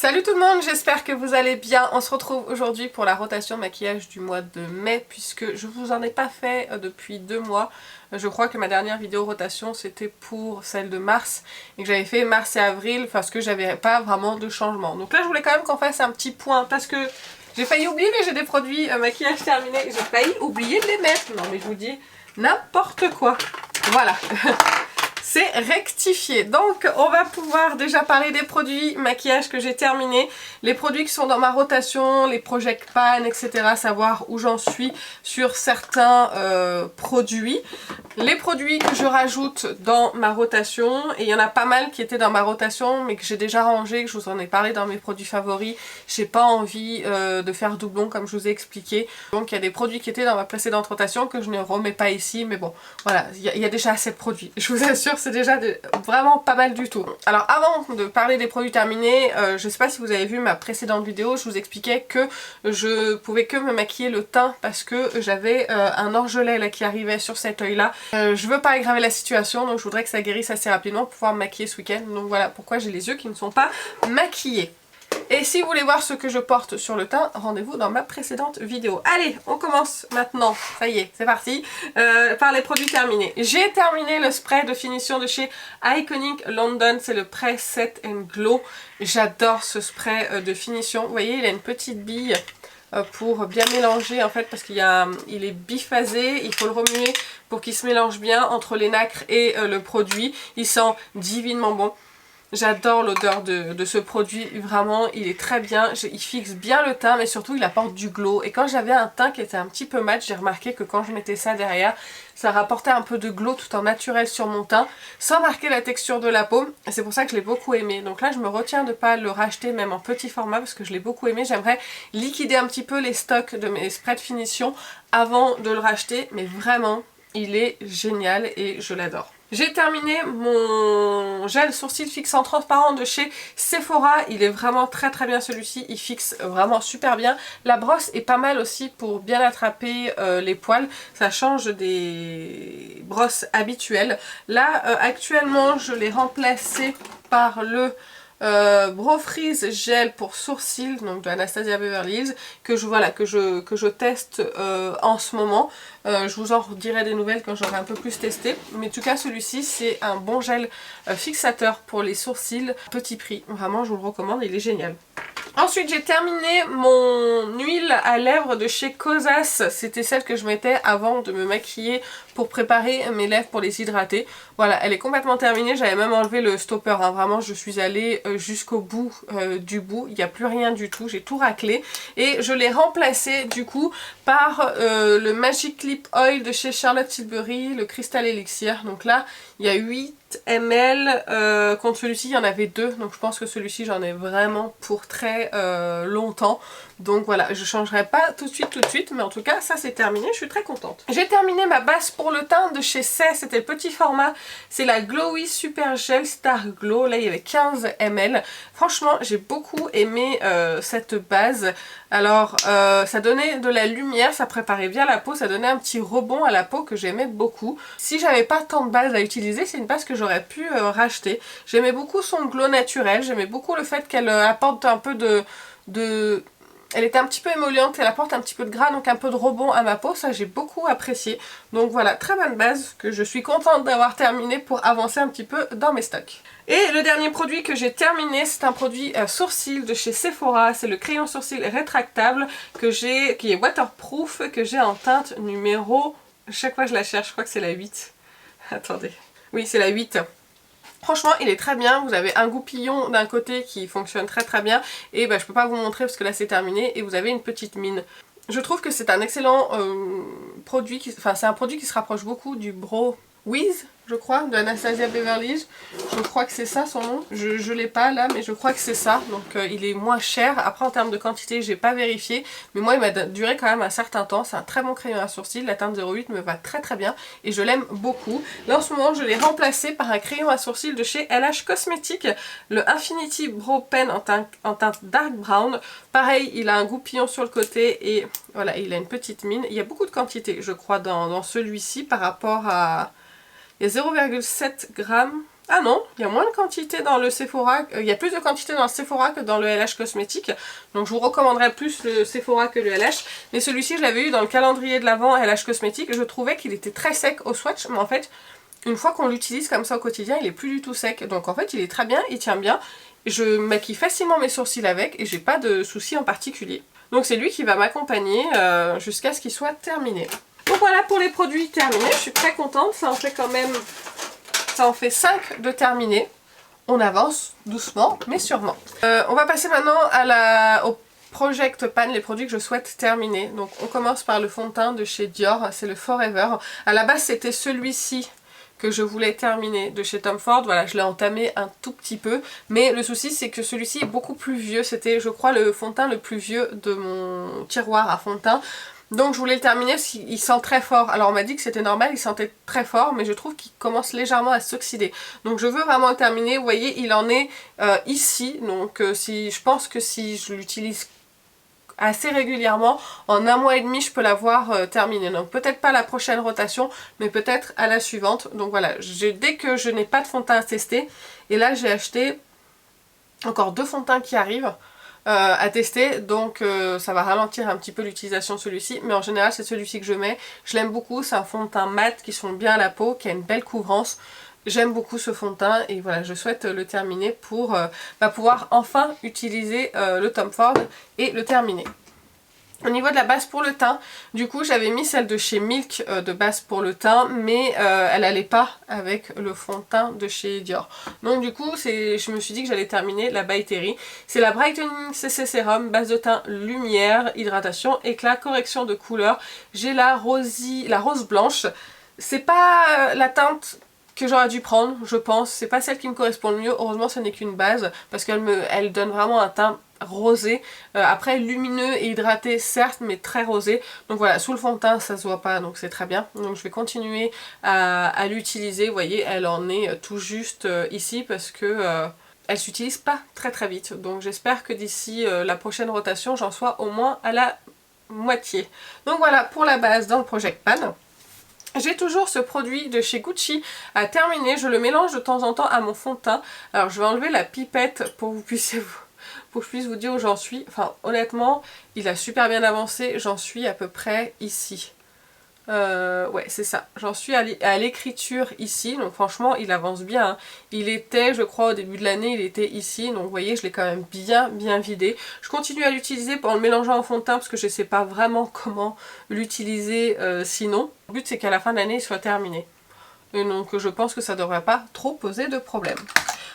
Salut tout le monde, j'espère que vous allez bien. On se retrouve aujourd'hui pour la rotation maquillage du mois de mai puisque je vous en ai pas fait depuis 2 mois. Je crois que ma dernière vidéo rotation c'était pour celle de mars et que j'avais fait mars et avril parce que j'avais pas vraiment de changement. Donc là je voulais quand même qu'on fasse un petit point parce que j'ai failli oublier mais j'ai des produits maquillage terminés. J'ai failli oublier de les mettre. Non mais je vous dis n'importe quoi. Voilà. C'est rectifié. Donc on va pouvoir déjà parler des produits maquillage que j'ai terminés, les produits qui sont dans ma rotation, les Project Pan, etc. Savoir où j'en suis sur certains produits. Les produits que je rajoute dans ma rotation, et il y en a pas mal qui étaient dans ma rotation mais que j'ai déjà rangé, que je vous en ai parlé dans mes produits favoris. J'ai pas envie de faire doublon comme je vous ai expliqué. Donc il y a des produits qui étaient dans ma précédente rotation que je ne remets pas ici, mais bon voilà, il y a déjà assez de produits. Je vous assure, c'est déjà vraiment pas mal du tout. Alors avant de parler des produits terminés, je sais pas si vous avez vu ma précédente vidéo, je vous expliquais que je pouvais que me maquiller le teint parce que j'avais un orgelet là qui arrivait sur cet œil là. Je veux pas aggraver la situation donc je voudrais que ça guérisse assez rapidement pour pouvoir me maquiller ce week-end. Donc voilà pourquoi j'ai les yeux qui ne sont pas maquillés. Et si vous voulez voir ce que je porte sur le teint, rendez-vous dans ma précédente vidéo. Allez, on commence maintenant, ça y est, c'est parti, par les produits terminés. J'ai terminé le spray de finition de chez Iconic London, c'est le Press Set and Glow. J'adore ce spray de finition, vous voyez il a une petite bille pour bien mélanger en fait parce qu'il est biphasé, il faut le remuer pour qu'il se mélange bien entre les nacres et le produit. Il sent divinement bon. J'adore l'odeur de ce produit, vraiment il est très bien, il fixe bien le teint mais surtout il apporte du glow. Et quand j'avais un teint qui était un petit peu mat, j'ai remarqué que quand je mettais ça derrière, ça rapportait un peu de glow tout en naturel sur mon teint, sans marquer la texture de la peau. Et c'est pour ça que je l'ai beaucoup aimé. Donc là je me retiens de ne pas le racheter même en petit format parce que je l'ai beaucoup aimé. J'aimerais liquider un petit peu les stocks de mes sprays de finition avant de le racheter, mais vraiment il est génial et je l'adore. J'ai terminé mon gel sourcil fixant transparent de chez Sephora. Il est vraiment très bien celui-ci, il fixe vraiment super bien. La brosse est pas mal aussi pour bien attraper les poils. Ça change des brosses habituelles. Là actuellement je l'ai remplacé par le Brow Freeze gel pour sourcils donc de Anastasia Beverly Hills que je teste en ce moment. Je vous en redirai des nouvelles quand j'aurai un peu plus testé, mais en tout cas celui-ci c'est un bon gel fixateur pour les sourcils, petit prix, vraiment je vous le recommande, il est génial. Ensuite j'ai terminé mon huile à lèvres de chez Kosas, c'était celle que je mettais avant de me maquiller pour préparer mes lèvres pour les hydrater. Voilà, elle est complètement terminée, j'avais même enlevé le stopper, hein. Vraiment je suis allée jusqu'au bout du bout, il n'y a plus rien du tout, j'ai tout raclé et je l'ai remplacé du coup par le Magic Lip Oil de chez Charlotte Tilbury, le Crystal Elixir. Donc là il y a 8 ml, contre celui-ci il y en avait 2, donc je pense que celui-ci j'en ai vraiment pour très longtemps. Donc voilà, je changerai pas tout de suite, mais en tout cas ça c'est terminé, je suis très contente. J'ai terminé ma base pour le teint de chez Cé, c'était le petit format, c'est la Glowy Super Gel Star Glow, là il y avait 15 ml. Franchement j'ai beaucoup aimé cette base. Alors ça donnait de la lumière, ça préparait bien la peau, ça donnait un petit rebond à la peau que j'aimais beaucoup. Si j'avais pas tant de base à utiliser, c'est une base que j'aurais pu racheter. J'aimais beaucoup son glow naturel, j'aimais beaucoup le fait qu'elle apporte un peu de... Elle était un petit peu émolliente, elle apporte un petit peu de gras, donc un peu de rebond à ma peau, ça j'ai beaucoup apprécié. Donc voilà, très bonne base que je suis contente d'avoir terminé pour avancer un petit peu dans mes stocks. Et le dernier produit que j'ai terminé, c'est un produit sourcil de chez Sephora, c'est le crayon sourcil rétractable qui est waterproof, que j'ai en teinte numéro... Chaque fois je la cherche, je crois que c'est la 8. Attendez. Oui, c'est la 8. Franchement il est très bien, vous avez un goupillon d'un côté qui fonctionne très bien et bah, je peux pas vous montrer parce que là c'est terminé et vous avez une petite mine. Je trouve que c'est un excellent produit, c'est un produit qui se rapproche beaucoup du Brow Wiz, je crois, de Anastasia Beverly Hills. Je crois que c'est ça son nom. Je l'ai pas là, mais je crois que c'est ça. Donc il est moins cher. Après en termes de quantité, j'ai pas vérifié. Mais moi il m'a duré quand même un certain temps. C'est un très bon crayon à sourcils. La teinte 08 me va très bien. Et je l'aime beaucoup. Là en ce moment je l'ai remplacé par un crayon à sourcils de chez LH Cosmetics. Le Infinity Brow Pen en teinte dark brown. Pareil, il a un goupillon sur le côté. Et voilà, il a une petite mine. Il y a beaucoup de quantité je crois dans celui-ci par rapport à... Il y a 0,7 g Ah non, il y a moins de quantité dans le Sephora, il y a plus de quantité dans le Sephora que dans le LH Cosmétique. Donc je vous recommanderais plus le Sephora que le LH. Mais celui-ci, je l'avais eu dans le calendrier de l'Avent LH Cosmétique. Je trouvais qu'il était très sec au swatch, mais en fait, une fois qu'on l'utilise comme ça au quotidien, il est plus du tout sec. Donc en fait, il est très bien, il tient bien. Je maquille facilement mes sourcils avec et j'ai pas de soucis en particulier. Donc c'est lui qui va m'accompagner jusqu'à ce qu'il soit terminé. Donc voilà pour les produits terminés, je suis très contente, ça en fait quand même... Ça en fait 5 de terminés. On avance doucement mais sûrement. On va passer maintenant au Project Pan, les produits que je souhaite terminer. Donc on commence par le fond de teint de chez Dior, c'est le Forever. À la base c'était celui-ci que je voulais terminer de chez Tom Ford. Voilà, je l'ai entamé un tout petit peu. Mais le souci c'est que celui-ci est beaucoup plus vieux. C'était je crois le fond de teint le plus vieux de mon tiroir à fond de teint. Donc je voulais le terminer parce qu'il sent très fort. Alors on m'a dit que c'était normal, il sentait très fort, mais je trouve qu'il commence légèrement à s'oxyder. Donc je veux vraiment le terminer. Vous voyez, il en est ici. Donc je pense que si je l'utilise assez régulièrement, en 1 mois et demi je peux l'avoir terminé. Donc peut-être pas la prochaine rotation, mais peut-être à la suivante. Donc voilà, dès que je n'ai pas de fond de teint à tester, et là j'ai acheté encore 2 fonds de teint qui arrivent. À tester, donc ça va ralentir un petit peu l'utilisation de celui-ci, mais en général c'est celui-ci que je mets. Je l'aime beaucoup, c'est un fond de teint mat qui fond bien à la peau, qui a une belle couvrance. J'aime beaucoup ce fond de teint et voilà, je souhaite le terminer pour pouvoir enfin utiliser le Tom Ford et le terminer. Au niveau de la base pour le teint, du coup j'avais mis celle de chez Milk de base pour le teint, mais elle allait pas avec le fond de teint de chez Dior. Donc du coup je me suis dit que j'allais terminer la By Terry. C'est la Brightening CC Serum, base de teint lumière, hydratation, éclat, correction de couleur. J'ai la rose blanche. C'est pas la teinte que j'aurais dû prendre, je pense. C'est pas celle qui me correspond le mieux. Heureusement ce n'est qu'une base, parce qu'elle donne vraiment un teint rosé, après lumineux et hydraté certes, mais très rosé. Donc voilà, sous le fond de teint ça se voit pas, donc c'est très bien. Donc je vais continuer à l'utiliser. Vous voyez, elle en est tout juste ici parce que elle s'utilise pas très vite. Donc j'espère que d'ici la prochaine rotation j'en sois au moins à la moitié. Donc voilà pour la base dans le Project Pan. J'ai toujours ce produit de chez Gucci à terminer, je le mélange de temps en temps à mon fond de teint. Alors je vais enlever la pipette pour que je puisse vous dire où j'en suis. Enfin honnêtement, il a super bien avancé, j'en suis à peu près ici. Ouais c'est ça, j'en suis à l'écriture ici, donc franchement il avance bien. Hein. Il était, je crois au début de l'année, il était ici, donc vous voyez je l'ai quand même bien vidé. Je continue à l'utiliser en le mélangeant en fond de teint parce que je ne sais pas vraiment comment l'utiliser sinon. Le but c'est qu'à la fin de l'année il soit terminé. Et donc je pense que ça devrait pas trop poser de problème.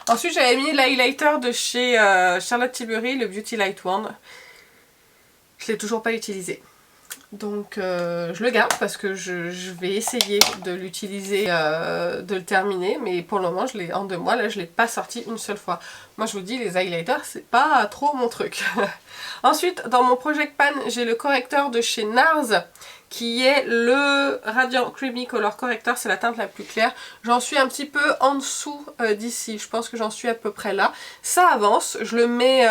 Ensuite j'avais mis l'highlighter de chez Charlotte Tilbury, le Beauty Light Wand. Je l'ai toujours pas utilisé. Donc je le garde parce que je vais essayer de l'utiliser, de le terminer. Mais pour le moment, en 2 mois, là je ne l'ai pas sorti une seule fois. Moi je vous dis, les highlighters, c'est pas trop mon truc. Ensuite, dans mon Project Pan, j'ai le correcteur de chez NARS qui est le Radiant Creamy Color Corrector, c'est la teinte la plus claire. J'en suis un petit peu en dessous d'ici, je pense que j'en suis à peu près là. Ça avance, je le mets...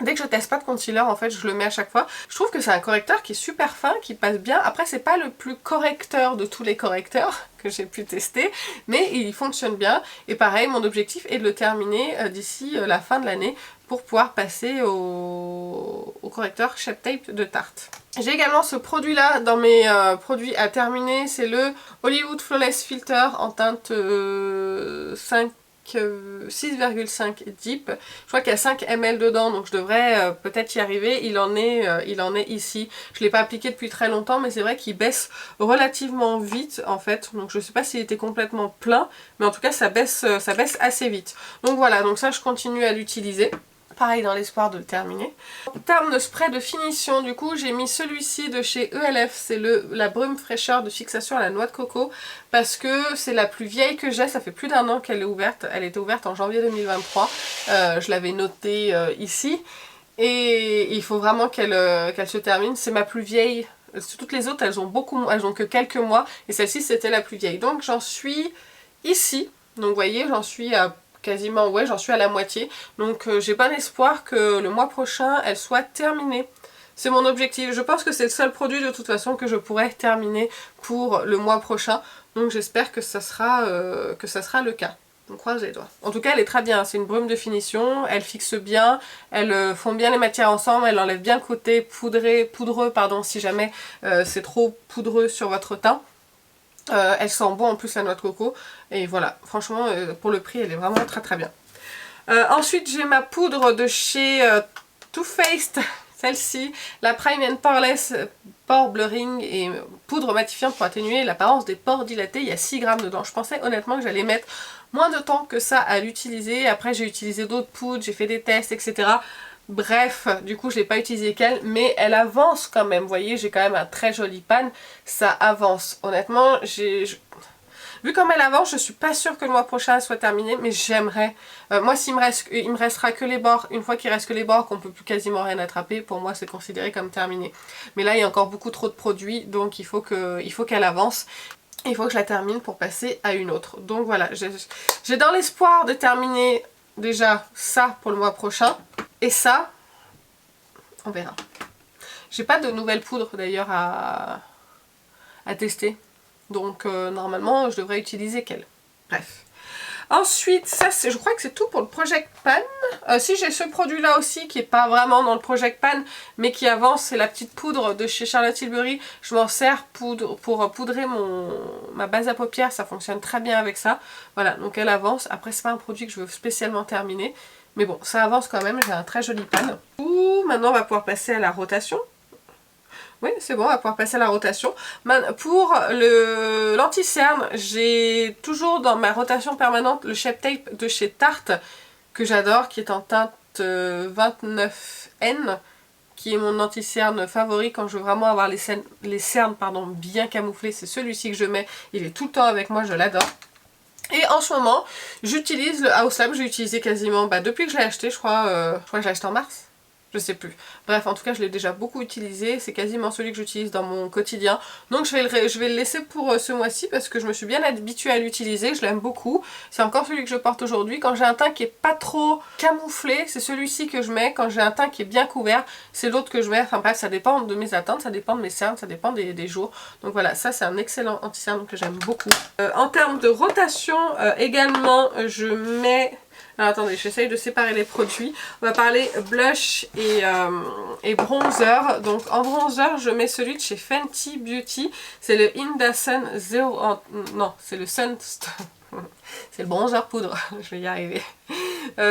Dès que je teste pas de concealer, en fait, je le mets à chaque fois. Je trouve que c'est un correcteur qui est super fin, qui passe bien. Après, c'est pas le plus correcteur de tous les correcteurs que j'ai pu tester, mais il fonctionne bien. Et pareil, mon objectif est de le terminer d'ici la fin de l'année pour pouvoir passer au correcteur Shape Tape de Tarte. J'ai également ce produit-là dans mes produits à terminer. C'est le Hollywood Flawless Filter en teinte 6,5 Deep. Je crois qu'il y a 5 ml dedans, donc je devrais peut-être y arriver. Il en est ici. Je ne l'ai pas appliqué depuis très longtemps, mais c'est vrai qu'il baisse relativement vite en fait. Donc je ne sais pas s'il était complètement plein, mais en tout cas ça baisse assez vite. Donc voilà, donc ça je continue à l'utiliser. Pareil dans l'espoir de le terminer. En termes de spray de finition, du coup j'ai mis celui-ci de chez ELF, c'est la brume fraîcheur de fixation à la noix de coco, parce que c'est la plus vieille que j'ai, ça fait plus d'1 an qu'elle est ouverte, elle était ouverte en janvier 2023, je l'avais notée ici, et il faut vraiment qu'elle se termine, c'est ma plus vieille, toutes les autres elles ont que quelques mois, et celle-ci c'était la plus vieille, donc j'en suis ici, donc vous voyez j'en suis à quasiment, ouais, j'en suis à la moitié. Donc j'ai bon espoir que le mois prochain, elle soit terminée. C'est mon objectif. Je pense que c'est le seul produit de toute façon que je pourrais terminer pour le mois prochain. Donc j'espère que ça sera le cas. On croise les doigts. En tout cas, elle est très bien. C'est une brume de finition. Elle fixe bien. Elle fond bien les matières ensemble. Elle enlève bien le côté poudreux, pardon, si jamais c'est trop poudreux sur votre teint. Elle sent bon en plus la noix de coco. Et voilà, franchement, pour le prix, elle est vraiment très très bien. Ensuite, j'ai ma poudre de chez Too Faced. Celle-ci, la Prime and Poreless Pore Blurring et poudre matifiante pour atténuer l'apparence des pores dilatés. Il y a 6 grammes dedans. Je pensais honnêtement que j'allais mettre moins de temps que ça à l'utiliser. Après, j'ai utilisé d'autres poudres, j'ai fait des tests, etc. Bref, du coup, je n'ai pas utilisé qu'elle, mais elle avance quand même. Vous voyez, j'ai quand même un très joli pan. Ça avance. Honnêtement, vu comme elle avance, je suis pas sûre que le mois prochain elle soit terminée, mais j'aimerais. Moi, il me restera que les bords. Une fois qu'il reste que les bords, qu'on peut plus quasiment rien attraper, pour moi, c'est considéré comme terminé. Mais là, il y a encore beaucoup trop de produits, donc il faut qu'elle avance. Il faut que je la termine pour passer à une autre. Donc voilà, j'ai dans l'espoir de terminer déjà ça pour le mois prochain. Et ça, on verra. J'ai pas de nouvelles poudres d'ailleurs à tester. Donc normalement je devrais utiliser qu'elle. Bref. Ensuite, ça je crois que c'est tout pour le Project Pan. Si j'ai ce produit là aussi qui est pas vraiment dans le Project Pan mais qui avance, c'est la petite poudre de chez Charlotte Tilbury. Je m'en sers pour poudrer ma base à paupières, ça fonctionne très bien avec ça. Voilà, donc elle avance. Après c'est pas un produit que je veux spécialement terminer. Mais bon, ça avance quand même, j'ai un très joli pan. Maintenant on va pouvoir passer à la rotation. Oui, c'est bon, on va pouvoir passer à la rotation. Pour l'anti-cerne, j'ai toujours dans ma rotation permanente le Shape Tape de chez Tarte, que j'adore, qui est en teinte 29N, qui est mon anti-cerne favori quand je veux vraiment avoir les cernes bien camouflés. C'est celui-ci que je mets, il est tout le temps avec moi, je l'adore. Et en ce moment, j'utilise le House Lab, j'ai utilisé quasiment depuis que je l'ai acheté, je crois que je l'ai acheté en mars. Je sais plus. Bref, en tout cas, je l'ai déjà beaucoup utilisé. C'est quasiment celui que j'utilise dans mon quotidien. Donc, je vais le laisser pour ce mois-ci parce que je me suis bien habituée à l'utiliser. Je l'aime beaucoup. C'est encore celui que je porte aujourd'hui. Quand j'ai un teint qui est pas trop camouflé, c'est celui-ci que je mets. Quand j'ai un teint qui est bien couvert, c'est l'autre que je mets. Enfin bref, ça dépend de mes attentes, ça dépend de mes cernes, ça dépend des jours. Donc voilà, ça c'est un excellent anti-cerne que j'aime beaucoup. En termes de rotation, également, je mets... Alors attendez, j'essaye de séparer les produits. On va parler blush et bronzer. Donc en bronzer, je mets celui de chez Fenty Beauty. C'est le Indassun 0... non, c'est le Sun... c'est le bronzer poudre, je vais y arriver.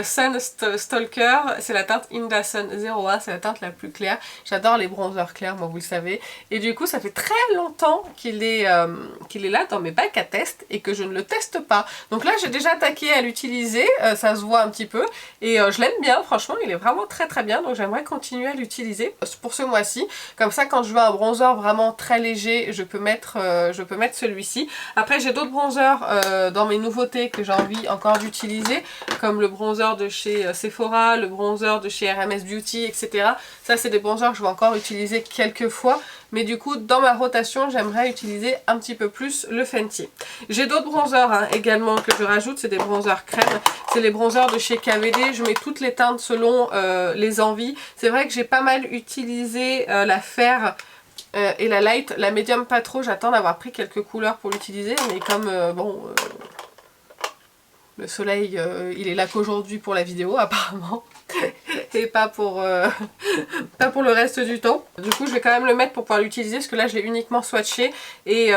Sun Stalker, c'est la teinte Indassun 01, c'est la teinte la plus claire. J'adore les bronzers clairs, moi vous le savez. Et du coup, ça fait très longtemps qu'il est là dans mes bacs à test et que je ne le teste pas. Donc là, j'ai déjà attaqué à l'utiliser, ça se voit un petit peu. Et je l'aime bien, franchement, il est vraiment très très bien. Donc j'aimerais continuer à l'utiliser pour ce mois-ci. Comme ça, quand je veux un bronzer vraiment très léger, je peux mettre celui-ci. Après, j'ai d'autres bronzers dans mes nouveautés que j'ai envie encore d'utiliser, comme le bronzer de chez Sephora, le bronzer de chez RMS Beauty, etc. Ça, c'est des bronzers que je vais encore utiliser quelques fois. Mais du coup, dans ma rotation, j'aimerais utiliser un petit peu plus le Fenty. J'ai d'autres bronzers également que je rajoute, c'est des bronzers crème. C'est les bronzers de chez KVD. Je mets toutes les teintes selon les envies. C'est vrai que j'ai pas mal utilisé la Fair et la Light. La Medium pas trop, j'attends d'avoir pris quelques couleurs pour l'utiliser. Mais comme, le soleil, il est là qu'aujourd'hui pour la vidéo apparemment. Et pas pour le reste du temps. Du coup, je vais quand même le mettre pour pouvoir l'utiliser parce que là, je l'ai uniquement swatché et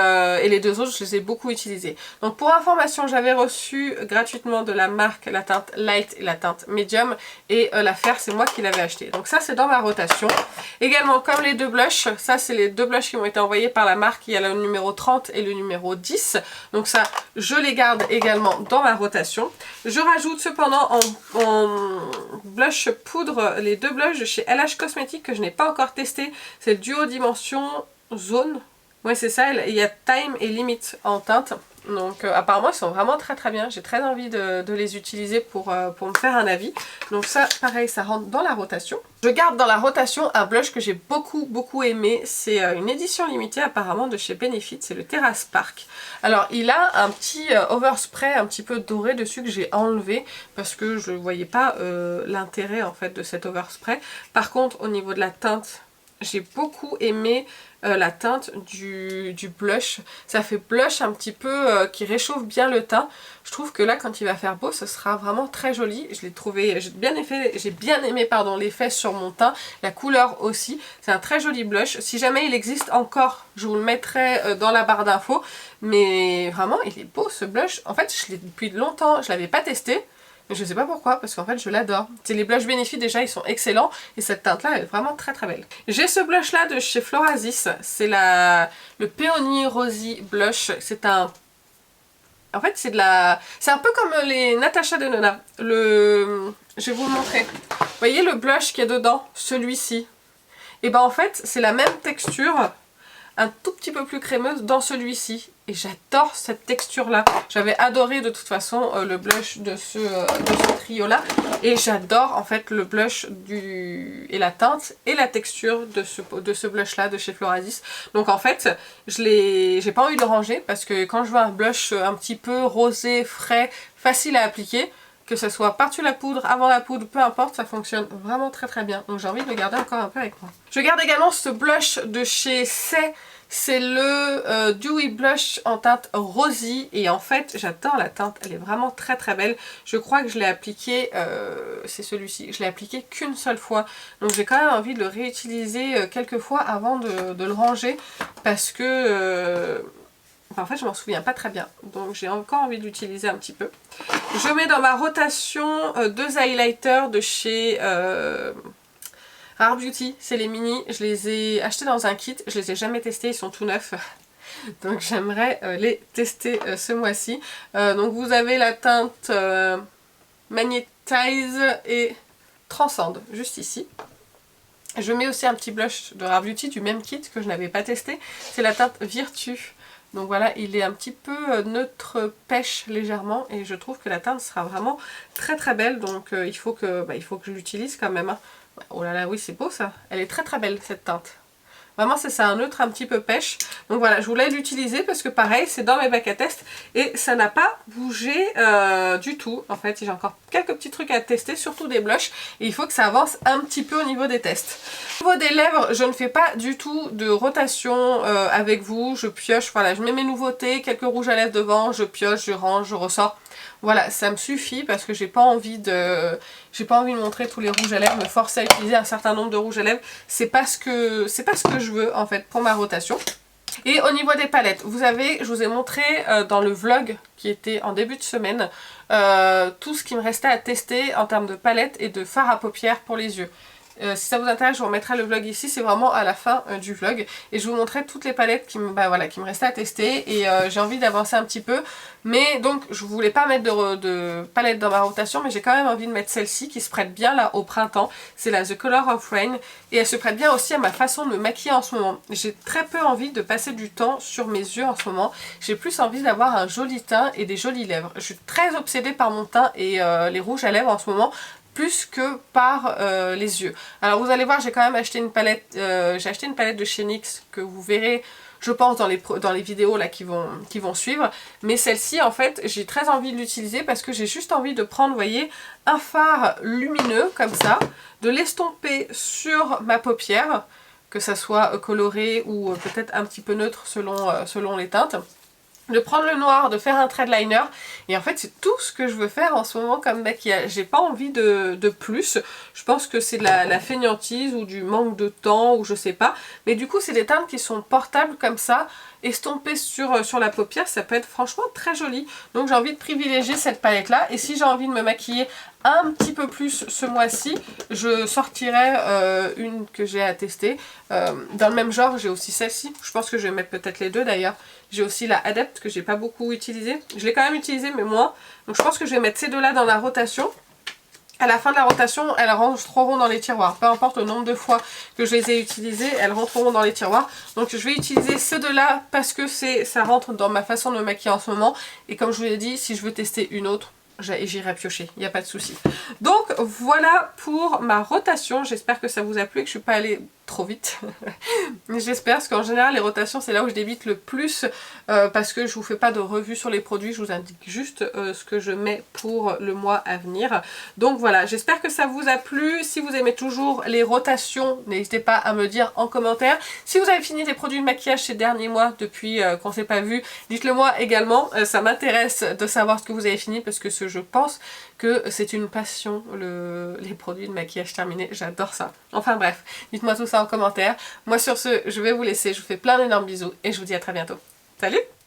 les deux autres, je les ai beaucoup utilisés. Donc pour information, j'avais reçu gratuitement de la marque la teinte Light et la teinte Medium et la Fair, c'est moi qui l'avais acheté. Donc ça, c'est dans ma rotation. Également, comme les deux blushs, ça, c'est les deux blushs qui m'ont été envoyés par la marque. Il y a le numéro 30 et le numéro 10. Donc ça, je les garde également dans ma rotation. Je rajoute cependant en blush poudre les deux blushs de chez LH Cosmetics que je n'ai pas encore testé. C'est le duo dimension zone. Ouais, c'est ça, il y a Time et Limit en teinte. Donc apparemment ils sont vraiment très très bien. J'ai très envie de les utiliser pour me faire un avis. Donc ça pareil, ça rentre dans la rotation. Je garde dans la rotation un blush que j'ai beaucoup aimé. C'est une édition limitée apparemment de chez Benefit. C'est le Terrace Park. Alors il a un petit overspray un petit peu doré dessus que j'ai enlevé parce que je ne voyais pas l'intérêt en fait de cet overspray. Par contre au niveau de la teinte, j'ai beaucoup aimé la teinte du blush. Ça fait blush un petit peu qui réchauffe bien le teint. Je trouve que là, quand il va faire beau, ce sera vraiment très joli. Je l'ai trouvé, j'ai bien aimé pardon, l'effet sur mon teint, la couleur aussi. C'est un très joli blush. Si jamais il existe encore, je vous le mettrai dans la barre d'infos. Mais vraiment, il est beau ce blush. En fait, je l'ai depuis longtemps, je l'avais pas testé. Mais je sais pas pourquoi, parce qu'en fait je l'adore. C'est les blushs Benefit déjà, ils sont excellents. Et cette teinte là elle est vraiment très très belle. J'ai ce blush là de chez Florasis. C'est le Peony Rosy Blush. C'est un... En fait c'est c'est un peu comme les Natasha Denona. Je vais vous le montrer. Vous voyez le blush qui est dedans, celui-ci. Et ben en fait c'est la même texture, un tout petit peu plus crémeuse dans celui-ci. Et j'adore cette texture là. J'avais adoré de toute façon le blush de ce trio là. Et j'adore en fait le blush et la teinte et la texture de ce blush là de chez Florasis. Donc en fait j'ai pas envie de le ranger parce que quand je veux un blush un petit peu rosé, frais, facile à appliquer, que ce soit par-dessus la poudre, avant la poudre, peu importe, ça fonctionne vraiment très très bien. Donc j'ai envie de le garder encore un peu avec moi. Je garde également ce blush de chez c'est le Dewy Blush en teinte Rosy. Et en fait, j'adore la teinte, elle est vraiment très très belle. Je crois que je l'ai appliqué, c'est celui-ci, je l'ai appliqué qu'une seule fois. Donc j'ai quand même envie de le réutiliser quelques fois avant de le ranger. Parce que... Enfin, en fait, je m'en souviens pas très bien. Donc j'ai encore envie de l'utiliser un petit peu. Je mets dans ma rotation deux highlighters de chez... Rare Beauty, c'est les mini, je les ai achetés dans un kit, je les ai jamais testés, ils sont tout neufs. Donc j'aimerais les tester ce mois-ci. Donc vous avez la teinte Magnetize et Transcende, juste ici. Je mets aussi un petit blush de Rare Beauty du même kit que je n'avais pas testé, c'est la teinte Virtue. Donc voilà, il est un petit peu neutre pêche légèrement et je trouve que la teinte sera vraiment très très belle. Donc il faut que je l'utilise quand même. Hein. Oh là là, oui c'est beau ça. Elle est très très belle cette teinte. Vraiment c'est un neutre un petit peu pêche. Donc voilà, je voulais l'utiliser parce que pareil, c'est dans mes bacs à test et ça n'a pas bougé du tout. En fait, j'ai encore quelques petits trucs à tester, surtout des blushs. Et il faut que ça avance un petit peu au niveau des tests. Au niveau des lèvres, je ne fais pas du tout de rotation avec vous. Je pioche, voilà, je mets mes nouveautés, quelques rouges à lèvres devant, je pioche, je range, je ressors. Voilà, ça me suffit parce que j'ai pas envie de montrer tous les rouges à lèvres, me forcer à utiliser un certain nombre de rouges à lèvres. C'est pas ce que je veux en fait pour ma rotation. Et au niveau des palettes, je vous ai montré dans le vlog qui était en début de semaine tout ce qui me restait à tester en termes de palettes et de fard à paupières pour les yeux. Si ça vous intéresse, je vous remettrai le vlog ici, c'est vraiment à la fin du vlog. Et je vous montrerai toutes les palettes qui me restaient à tester. Et j'ai envie d'avancer un petit peu. Mais donc, je voulais pas mettre de palette dans ma rotation, mais j'ai quand même envie de mettre celle-ci qui se prête bien là au printemps. C'est la The Color of Rain. Et elle se prête bien aussi à ma façon de me maquiller en ce moment. J'ai très peu envie de passer du temps sur mes yeux en ce moment. J'ai plus envie d'avoir un joli teint et des jolies lèvres. Je suis très obsédée par mon teint et les rouges à lèvres en ce moment. Plus que par les yeux. Alors vous allez voir, j'ai quand même acheté une palette, j'ai acheté une palette de chez NYX que vous verrez, je pense, dans les vidéos là qui vont suivre. Mais celle-ci, en fait, j'ai très envie de l'utiliser parce que j'ai juste envie de prendre, vous voyez, un fard lumineux comme ça, de l'estomper sur ma paupière, que ça soit coloré ou peut-être un petit peu neutre selon les teintes. De prendre le noir, de faire un trait de liner et en fait c'est tout ce que je veux faire en ce moment comme maquillage. J'ai pas envie de plus, je pense que c'est de la fainéantise ou du manque de temps ou je sais pas, mais du coup c'est des teintes qui sont portables comme ça, estompées sur la paupière, ça peut être franchement très joli. Donc j'ai envie de privilégier cette palette là et si j'ai envie de me maquiller un petit peu plus ce mois-ci, je sortirai une que j'ai à tester. Dans le même genre, j'ai aussi celle-ci. Je pense que je vais mettre peut-être les deux d'ailleurs. J'ai aussi la Adept que j'ai pas beaucoup utilisée. Je l'ai quand même utilisée mais moins. Donc je pense que je vais mettre ces deux-là dans la rotation. À la fin de la rotation, elles rentreront dans les tiroirs. Peu importe le nombre de fois que je les ai utilisées, elles rentreront dans les tiroirs. Donc je vais utiliser ces deux-là parce que ça rentre dans ma façon de me maquiller en ce moment. Et comme je vous l'ai dit, si je veux tester une autre, j'irai piocher, il n'y a pas de souci. Donc voilà pour ma rotation, j'espère que ça vous a plu et que je ne suis pas allée trop vite. J'espère, parce qu'en général les rotations c'est là où je débite le plus parce que je vous fais pas de revue sur les produits, je vous indique juste ce que je mets pour le mois à venir. Donc voilà, j'espère que ça vous a plu. Si vous aimez toujours les rotations, n'hésitez pas à me le dire en commentaire. Si vous avez fini des produits de maquillage ces derniers mois depuis qu'on s'est pas vu, dites-le moi également. Ça m'intéresse de savoir ce que vous avez fini parce que je pense que c'est une passion, les produits de maquillage terminés. J'adore ça. Enfin bref, dites-moi tout ça en commentaire. Moi sur ce, je vais vous laisser. Je vous fais plein d'énormes bisous et je vous dis à très bientôt. Salut!